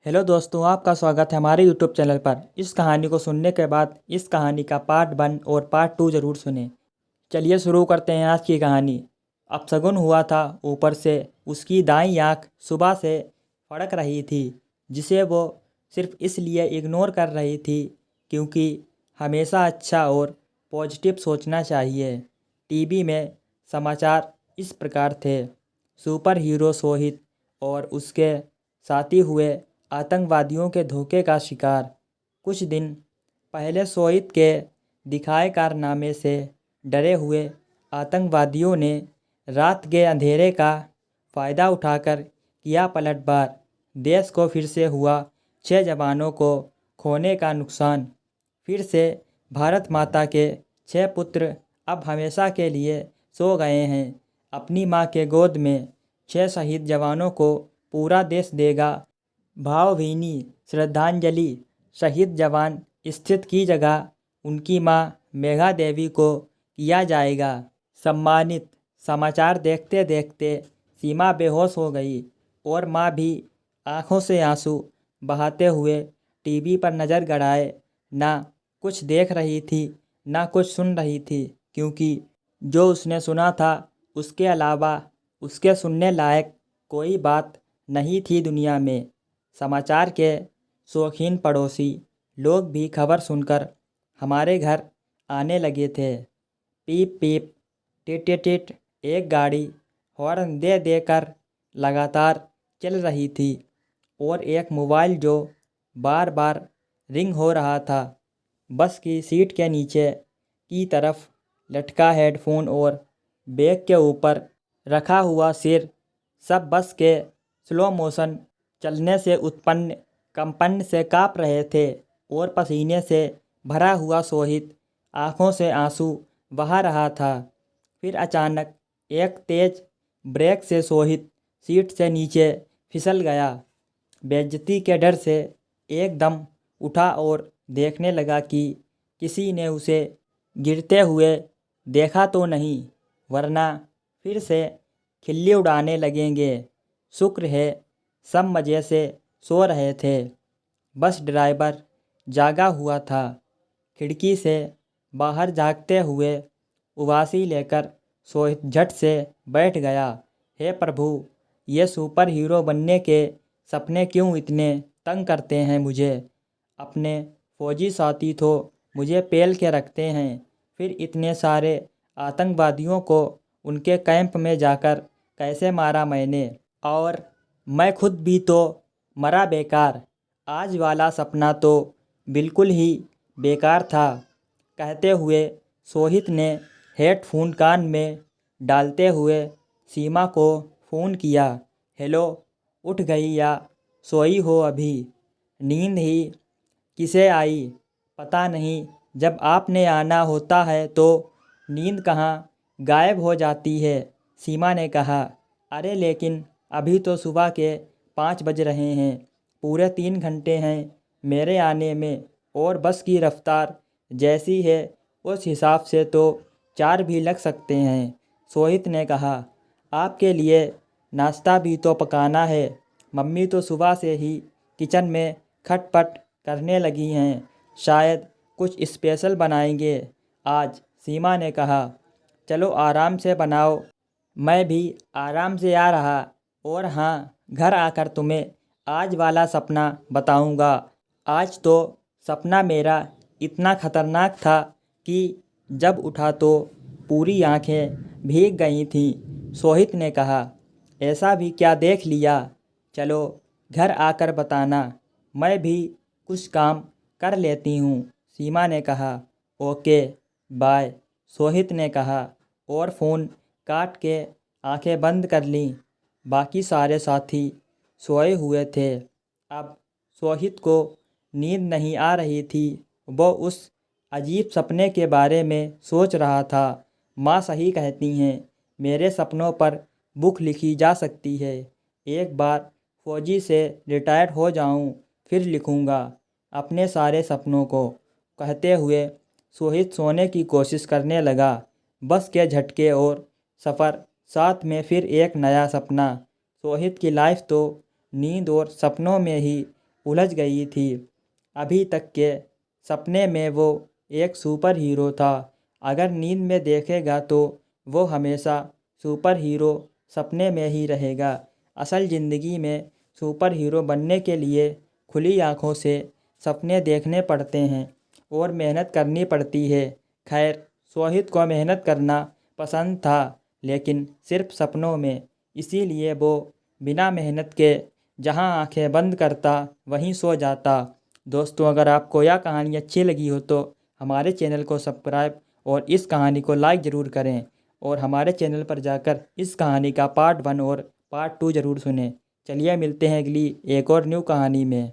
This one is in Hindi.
हेलो दोस्तों, आपका स्वागत है हमारे यूट्यूब चैनल पर। इस कहानी को सुनने के बाद इस कहानी का पार्ट 1 और पार्ट 2 ज़रूर सुनें। चलिए शुरू करते हैं आज की कहानी। अपशगुन हुआ था। ऊपर से उसकी दाईं आँख सुबह से फड़क रही थी, जिसे वो सिर्फ इसलिए इग्नोर कर रही थी क्योंकि हमेशा अच्छा और पॉजिटिव सोचना चाहिए। टीवी में समाचार इस प्रकार थे। सुपर हीरो सोहित और उसके साथी हुए आतंकवादियों के धोखे का शिकार। कुछ दिन पहले सोहित के दिखाए कारनामे से डरे हुए आतंकवादियों ने रात के अंधेरे का फ़ायदा उठाकर किया पलटवार। देश को फिर से हुआ 6 जवानों को खोने का नुकसान। फिर से भारत माता के 6 पुत्र अब हमेशा के लिए सो गए हैं अपनी माँ के गोद में। 6 शहीद जवानों को पूरा देश देगा भावभीनी श्रद्धांजलि। शहीद जवान स्थित की जगह उनकी मां मेघा देवी को किया जाएगा सम्मानित। समाचार देखते देखते सीमा बेहोश हो गई और मां भी आंखों से आंसू बहाते हुए टीवी पर नज़र गड़ाए ना कुछ देख रही थी ना कुछ सुन रही थी, क्योंकि जो उसने सुना था उसके अलावा उसके सुनने लायक कोई बात नहीं थी दुनिया में। समाचार के शौकीन पड़ोसी लोग भी खबर सुनकर हमारे घर आने लगे थे। पीप पीप टिट टिट टिट एक गाड़ी हॉर्न दे देकर लगातार चल रही थी और एक मोबाइल जो बार बार रिंग हो रहा था। बस की सीट के नीचे की तरफ लटका हेडफोन और बैग के ऊपर रखा हुआ सिर, सब बस के स्लो मोशन चलने से उत्पन्न कंपन से काँप रहे थे और पसीने से भरा हुआ सोहित आंखों से आंसू बहा रहा था। फिर अचानक एक तेज ब्रेक से सोहित सीट से नीचे फिसल गया। बेइज्जती के डर से एकदम उठा और देखने लगा कि किसी ने उसे गिरते हुए देखा तो नहीं, वरना फिर से खिल्ली उड़ाने लगेंगे। शुक्र है सब मज़े से सो रहे थे। बस ड्राइवर जागा हुआ था। खिड़की से बाहर झांकते हुए उबासी लेकर सोहित झट से बैठ गया। हे प्रभु, ये सुपर हीरो बनने के सपने क्यों इतने तंग करते हैं मुझे। अपने फौजी साथी तो मुझे पेल के रखते हैं, फिर इतने सारे आतंकवादियों को उनके कैंप में जाकर कैसे मारा मैंने, और मैं खुद भी तो मरा बेकार। आज वाला सपना तो बिल्कुल ही बेकार था। कहते हुए सोहित ने हेडफोन कान में डालते हुए सीमा को फ़ोन किया। हेलो, उठ गई या सोई हो अभी? नींद ही किसे आई पता नहीं। जब आपने आना होता है तो नींद कहाँ गायब हो जाती है, सीमा ने कहा। अरे लेकिन अभी तो सुबह के 5 बज रहे हैं। पूरे 3 घंटे हैं मेरे आने में, और बस की रफ्तार जैसी है उस हिसाब से तो 4 भी लग सकते हैं, सोहित ने कहा। आपके लिए नाश्ता भी तो पकाना है। मम्मी तो सुबह से ही किचन में खटपट करने लगी हैं। शायद कुछ स्पेशल बनाएंगे आज, सीमा ने कहा। चलो आराम से बनाओ, मैं भी आराम से आ रहा। और हाँ, घर आकर तुम्हें आज वाला सपना बताऊंगा। आज तो सपना मेरा इतना खतरनाक था कि जब उठा तो पूरी आंखें भीग गई थीं, सोहित ने कहा। ऐसा भी क्या देख लिया? चलो घर आकर बताना, मैं भी कुछ काम कर लेती हूँ, सीमा ने कहा। ओके बाय, सोहित ने कहा और फ़ोन काट के आंखें बंद कर लीं। बाकी सारे साथी सोए हुए थे। अब सोहित को नींद नहीं आ रही थी। वो उस अजीब सपने के बारे में सोच रहा था। माँ सही कहती हैं, मेरे सपनों पर बुक लिखी जा सकती है। एक बार फौजी से रिटायर्ड हो जाऊं, फिर लिखूंगा अपने सारे सपनों को। कहते हुए सोहित सोने की कोशिश करने लगा। बस के झटके और सफ़र, साथ में फिर एक नया सपना। सोहित की लाइफ तो नींद और सपनों में ही उलझ गई थी। अभी तक के सपने में वो एक सुपर हीरो था। अगर नींद में देखेगा तो वो हमेशा सुपर हीरो सपने में ही रहेगा। असल ज़िंदगी में सुपर हीरो बनने के लिए खुली आँखों से सपने देखने पड़ते हैं और मेहनत करनी पड़ती है। खैर, सोहित को मेहनत करना पसंद था, लेकिन सिर्फ सपनों में। इसीलिए वो बिना मेहनत के जहां आंखें बंद करता वहीं सो जाता। दोस्तों, अगर आपको यह कहानी अच्छी लगी हो तो हमारे चैनल को सब्सक्राइब और इस कहानी को लाइक ज़रूर करें, और हमारे चैनल पर जाकर इस कहानी का पार्ट 1 और पार्ट 2 ज़रूर सुनें। चलिए मिलते हैं अगली एक और न्यू कहानी में।